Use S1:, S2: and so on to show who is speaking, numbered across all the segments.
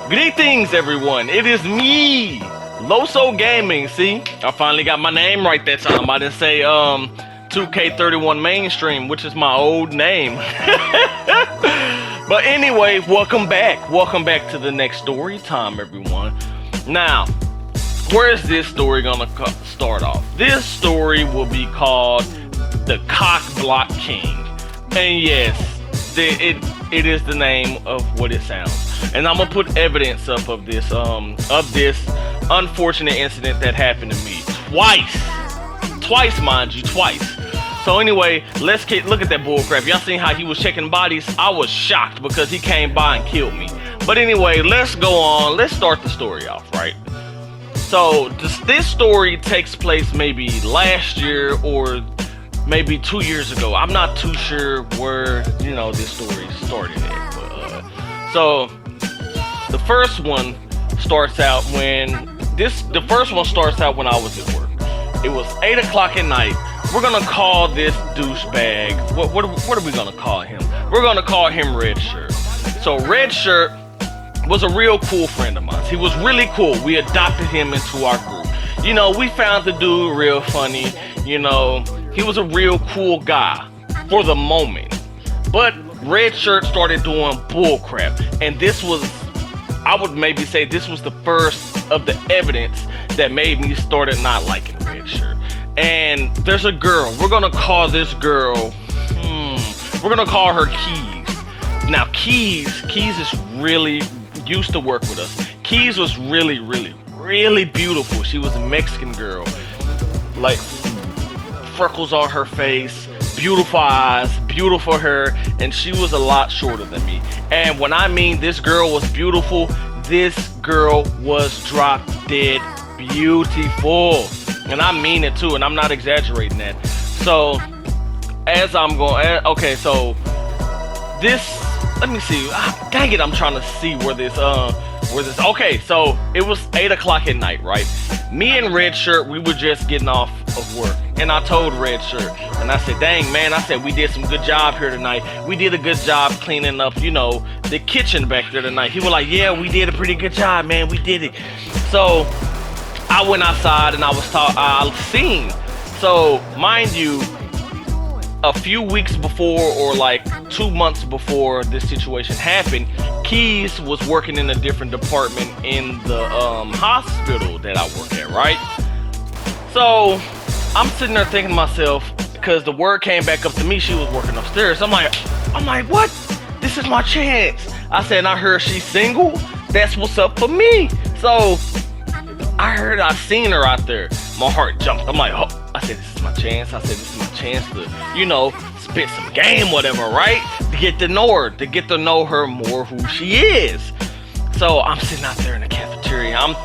S1: Greetings, everyone. It is me, Loso Gaming. See, I finally got my name right that time. I didn't say 2K31 Mainstream, which is my old name. But anyway, welcome back. Welcome back to the next story time, everyone. Now, where is this story gonna start off? This story will be called the Cockblock King, and yes, it is the name of what it sounds. And I'm gonna put evidence up of this unfortunate incident that happened to me twice, mind you, twice. So anyway, let's look at that bullcrap. Y'all seen how he was checking bodies? I was shocked because he came by and killed me. But anyway, let's go on. Let's start the story off, right? So this story takes place maybe last year or maybe 2 years ago. I'm not too sure where this story started at. But so the first one starts out when I was at work. It was 8 o'clock at night. We're gonna call this douchebag. What are we gonna call him? We're gonna call him Red Shirt. So Red Shirt was a real cool friend of mine. He was really cool. We adopted him into our group. We found the dude real funny. He was a real cool guy for the moment. But Red Shirt started doing bullcrap, and I would maybe say this was the first of the evidence that made me started not liking Red Shirt. And there's a girl. We're gonna call this girl. We're gonna call her Keys. Now Keys is really used to work with us. Keys was really, really, really beautiful. She was a Mexican girl, like freckles on her face, beautiful eyes, beautiful hair, and she was a lot shorter than me. And when I mean this girl was beautiful, this girl was drop dead beautiful. And I mean it too, and I'm not exaggerating that. So, let me see. Dang it, I'm trying to see where this. Okay, so it was 8 o'clock at night, right? Me and Red Shirt, we were just getting off of work, and I told Red Shirt, and I said, "Dang man," I said, "we did some good job here tonight. We did a good job cleaning up, the kitchen back there tonight." He was like, "Yeah, we did a pretty good job, man. We did it." So I went outside and I seen. So mind you, a few weeks before, or like 2 months before this situation happened, Keys was working in a different department in the hospital that I work at, right? So I'm sitting there thinking to myself, because the word came back up to me, she was working upstairs. I'm like, what? This is my chance. I said, and I heard she's single. That's what's up for me. So I seen her out there. My heart jumped. I'm like, oh. I said, this is my chance. I said, this is my chance to, spit some game, whatever, right? To get to know her more who she is. So I'm sitting out there in the cafeteria. I'm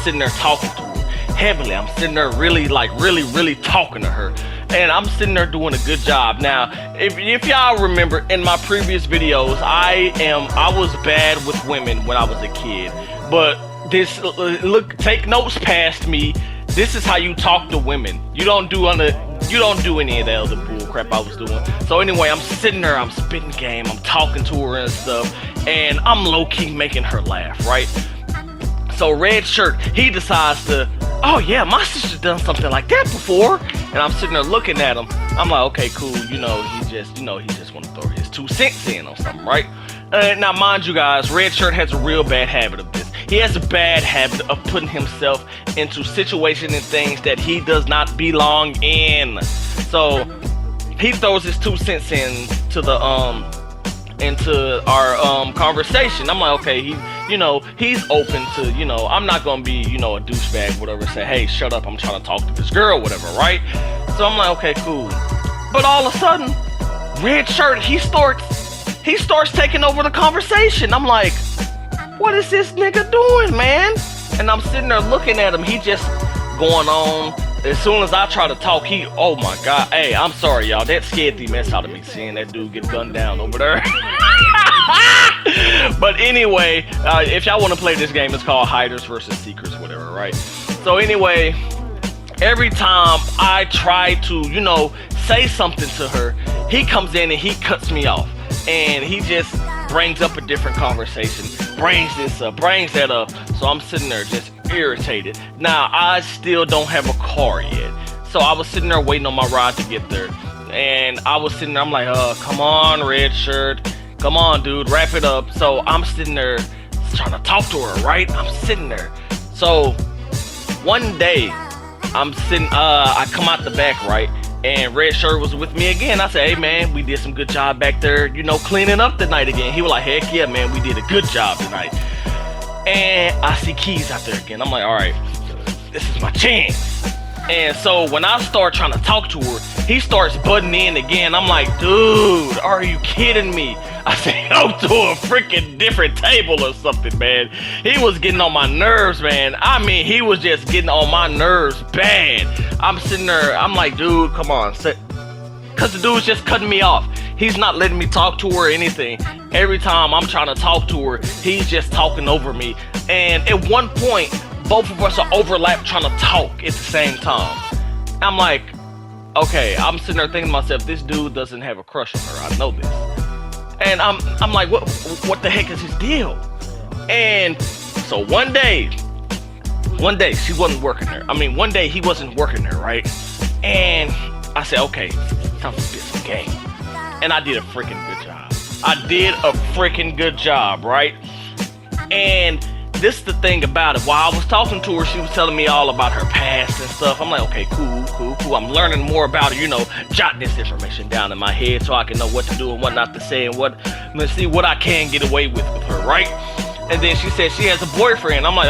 S1: sitting there talking to her heavily. I'm sitting there really talking to her. And I'm sitting there doing a good job. Now, if y'all remember in my previous videos, I was bad with women when I was a kid. But take notes past me. This is how you talk to women. You don't do any of the other bull crap I was doing. So anyway, I'm sitting there, I'm spitting game, I'm talking to her and stuff, and I'm low-key making her laugh, right? So Red Shirt, he decides to, oh yeah, my sister's done something like that before. And I'm sitting there looking at him. I'm like, okay, cool, he just want to throw his 2 cents in on something, right? Now mind you guys, Red Shirt has a real bad habit of this. He has a bad habit of putting himself into situations and things that he does not belong in. So he throws his 2 cents into our conversation. I'm like, okay, he's open to, I'm not gonna be, a douchebag, whatever, say, hey, shut up, I'm trying to talk to this girl, whatever, right? So I'm like, okay, cool. But all of a sudden, Red Shirt, he starts taking over the conversation. I'm like, what is this nigga doing, man? And I'm sitting there looking at him. He just going on. As soon as I try to talk, oh my God. Hey, I'm sorry, y'all. That scared the mess out of me seeing that dude get gunned down over there. But anyway, if y'all want to play this game, it's called Hiders versus Seekers, whatever, right? So anyway, every time I try to, say something to her, he comes in and he cuts me off. And he just brings up a different conversation, brings this up, brings that up. So I'm sitting there just irritated. Now, I still don't have a car yet. So I was sitting there waiting on my ride to get there. And I was sitting there, I'm like, come on, red shirt. Come on, dude, wrap it up. So I'm sitting there trying to talk to her, right? I'm sitting there. So one day, I'm sitting, I come out the back, right? And red shirt was with me again. I said, hey man, we did some good job back there, you know, cleaning up tonight again. He was like, heck yeah, man, we did a good job tonight. And I see Keys out there again. I'm like, all right, this is my chance. And so when I start trying to talk to her, he starts butting in again. I'm like, dude, are you kidding me? I said, go to a freaking different table or something, man. He was getting on my nerves, man. I mean, he was just getting on my nerves bad. I'm sitting there, I'm like, dude, come on. Because the dude's just cutting me off. He's not letting me talk to her or anything. Every time I'm trying to talk to her, he's just talking over me. And at one point, both of us are overlapped trying to talk at the same time. I'm like, okay, I'm sitting there thinking to myself, this dude doesn't have a crush on her. I know this. And I'm like, what the heck is his deal? And so one day she wasn't working there. I mean, one day he wasn't working there, right? And I said, okay, time to get some game. And I did a freaking good job. I did a freaking good job, right? And this is the thing about it. While I was talking to her, she was telling me all about her past and stuff. I'm like, okay, cool. I'm learning more about her, you know, jotting this information down in my head so I can know what to do and what not to say and let's see what I can get away with her, right? And then she said she has a boyfriend. I'm like,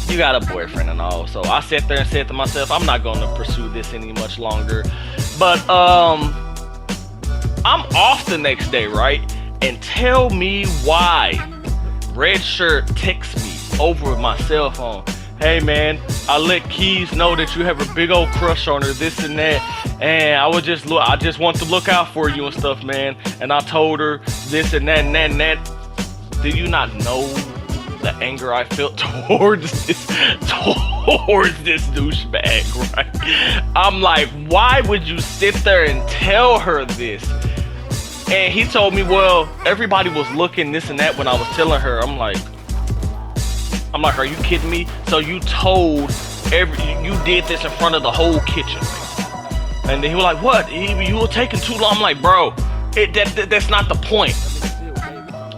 S1: you got a boyfriend and all. So I sat there and said to myself, I'm not going to pursue this any much longer. But I'm off the next day, right? And tell me why red shirt texts me over my cell phone. Hey man, I let Keys know that you have a big old crush on her, this and that, and I just want to look out for you and stuff, man. And I told her this and that and that and that. Do you not know the anger I felt towards this douchebag, right? I'm like, why would you sit there and tell her this? And he told me, well, everybody was looking this and that when I was telling her. I'm like, are you kidding me? So you you did this in front of the whole kitchen. And then he was like, what? You were taking too long. I'm like, bro, that's not the point.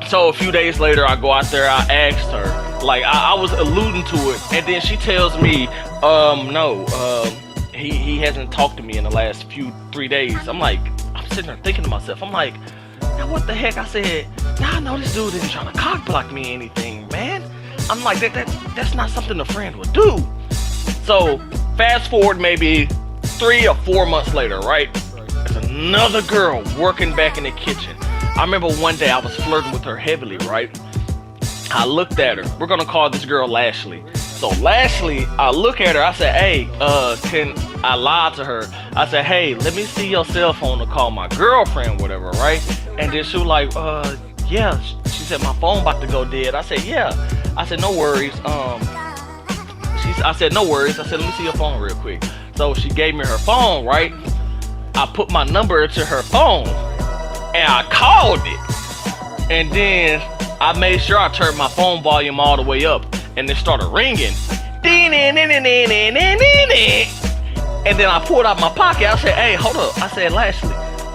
S1: So a few days later, I go out there, I asked her, like, I was alluding to it. And then she tells me, he hasn't talked to me in the last 3 days. I'm like, I'm sitting there thinking to myself, I'm like, now what the heck? I said, I know this dude isn't trying to cockblock me or anything, man. I'm like, that's not something a friend would do. So fast forward maybe 3 or 4 months later, right? There's another girl working back in the kitchen. I remember one day I was flirting with her heavily, right? I looked at her. We're gonna call this girl Lashley. So Lashley, I look at her, I said, hey, I lied to her. I said, hey, let me see your cell phone to call my girlfriend, whatever, right? And then she was like, yeah. She said, my phone about to go dead. I said, yeah. I said, no worries. I said, no worries. I said, let me see your phone real quick. So she gave me her phone, right? I put my number into her phone and I called it. And then I made sure I turned my phone volume all the way up. And it started ringing. And then I pulled out my pocket. I said, hey, hold up. I said, Lashley,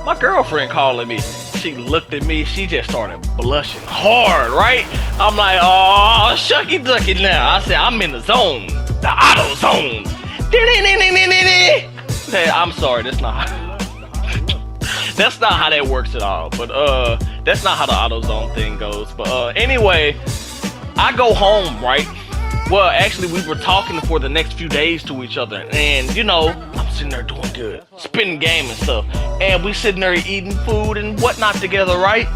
S1: my girlfriend calling me. She looked at me. She just started blushing hard, right? I'm like, oh, shucky ducky now. I said, I'm in the zone. The auto zone. Hey, I'm sorry. That's not how that works at all. But that's not how the auto zone thing goes. But anyway, I go home, right? Well, actually, we were talking for the next few days to each other. And, you know, I'm sitting there doing good, spitting game and stuff. And we sitting there eating food and whatnot together, right?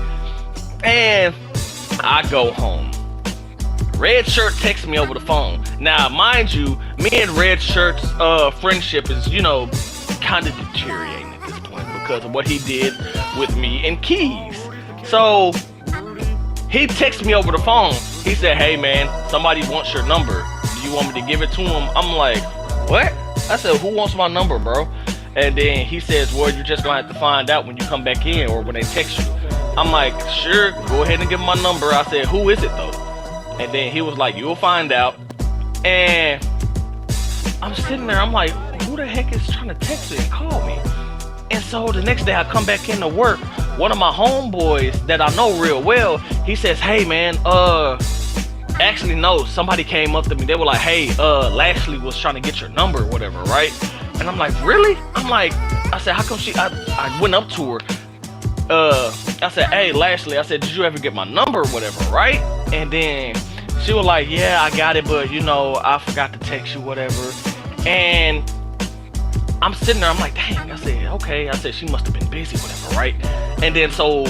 S1: And I go home. Red Shirt texts me over the phone. Now, mind you, me and Red Shirt's friendship is, you know, kind of deteriorating at this point because of what he did with me and Keys. So he texted me over the phone. He said, hey man, somebody wants your number. Do you want me to give it to him? I'm like, what? I said, who wants my number, bro? And then he says, well, you're just gonna have to find out when you come back in or when they text you. I'm like, sure, go ahead and give him my number. I said, who is it though? And then he was like, you'll find out. And I'm sitting there, I'm like, who the heck is trying to text me and call me? And so the next day I come back into work, one of my homeboys that I know real well, he says, hey man, actually no, somebody came up to me. They were like, hey, Lashley was trying to get your number or whatever, right? And I'm like, really? I'm like, I said, how come I went up to her. I said, hey, Lashley, I said, did you ever get my number or whatever, right? And then she was like, yeah, I got it, but you know, I forgot to text you, whatever. And I'm sitting there, I'm like, dang, I said, okay. I said, she must have been busy, whatever, right? And then so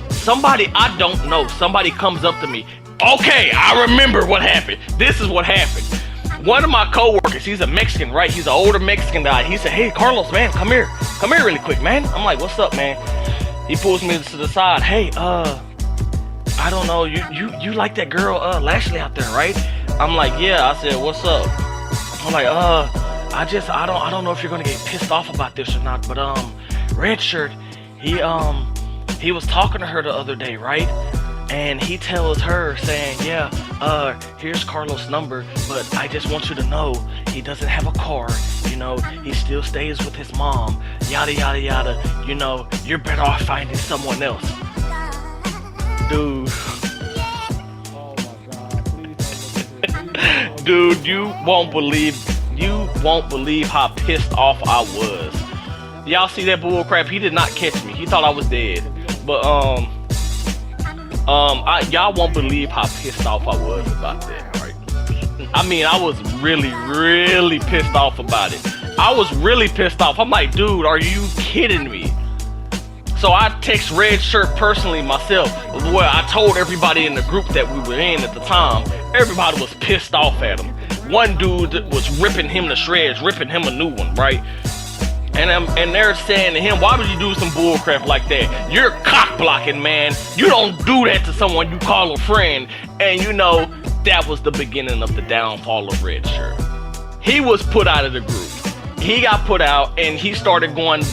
S1: somebody, I don't know, somebody comes up to me. Okay, I remember what happened. This is what happened. One of my coworkers, he's a Mexican, right? He's an older Mexican guy. He said, hey, Carlos, man, come here really quick, man. I'm like, what's up, man? He pulls me to the side. Hey, I don't know, you like that girl, Lashley out there, right? I'm like, yeah. I said, what's up? I'm like, I don't know if you're gonna get pissed off about this or not, but Red Shirt, he was talking to her the other day, right? And he tells her saying, yeah, here's Carlos' number, but I just want you to know he doesn't have a car, you know, he still stays with his mom, yada yada yada, you know, you're better off finding someone else. Dude.
S2: Oh my God, please don't listen.
S1: Dude, you won't believe how pissed off I was. Y'all see that bull crap? He did not catch me. He thought I was dead. But y'all won't believe how pissed off I was about that, right? I mean, I was really pissed off about it. I was really pissed off. I'm like, dude, are you kidding me? So I text Red Shirt personally myself. Well, I told everybody in the group that we were in at the time. Everybody was pissed off at him. One dude was ripping him to shreds, ripping him a new one, right? And they're saying to him, why would you do some bullcrap like that? You're cock blocking, man. You don't do that to someone you call a friend. And you know, that was the beginning of the downfall of Red Shirt. He was put out of the group. He got put out and he started going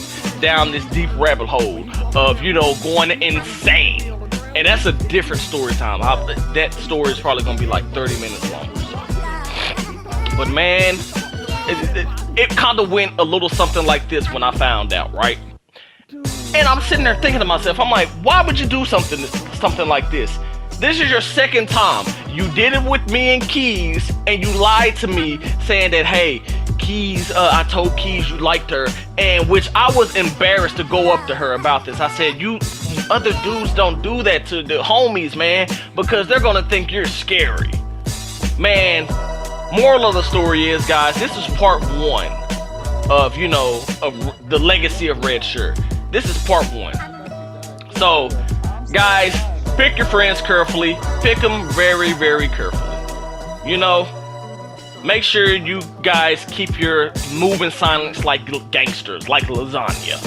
S1: down this deep rabbit hole of, you know, going insane. And that's a different story time. That story is probably gonna be like 30 minutes long or so. But man, it kind of went a little something like this when I found out, right? And I'm sitting there thinking to myself, I'm like, why would you do something like this? This is your second time. You did it with me and Keys, and you lied to me saying that, hey, Keys, I told Keys you liked her, and which I was embarrassed to go up to her about this. I said, you other dudes don't do that to the homies, man, because they're gonna think you're scary. Man, moral of the story is, guys, this is part one of, you know, of the legacy of Red Shirt. This is part one. So, guys, pick your friends carefully. Pick them very, very carefully. You know, make sure you guys keep your moving silence like gangsters, like lasagna.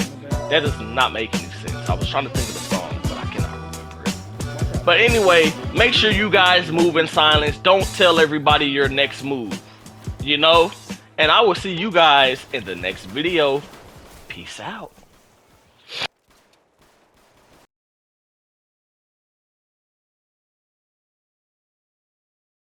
S1: That does not make any sense. I was trying to think of the song, but I cannot remember it. But anyway, make sure you guys move in silence. Don't tell everybody your next move. You know? And I will see you guys in the next video. Peace out.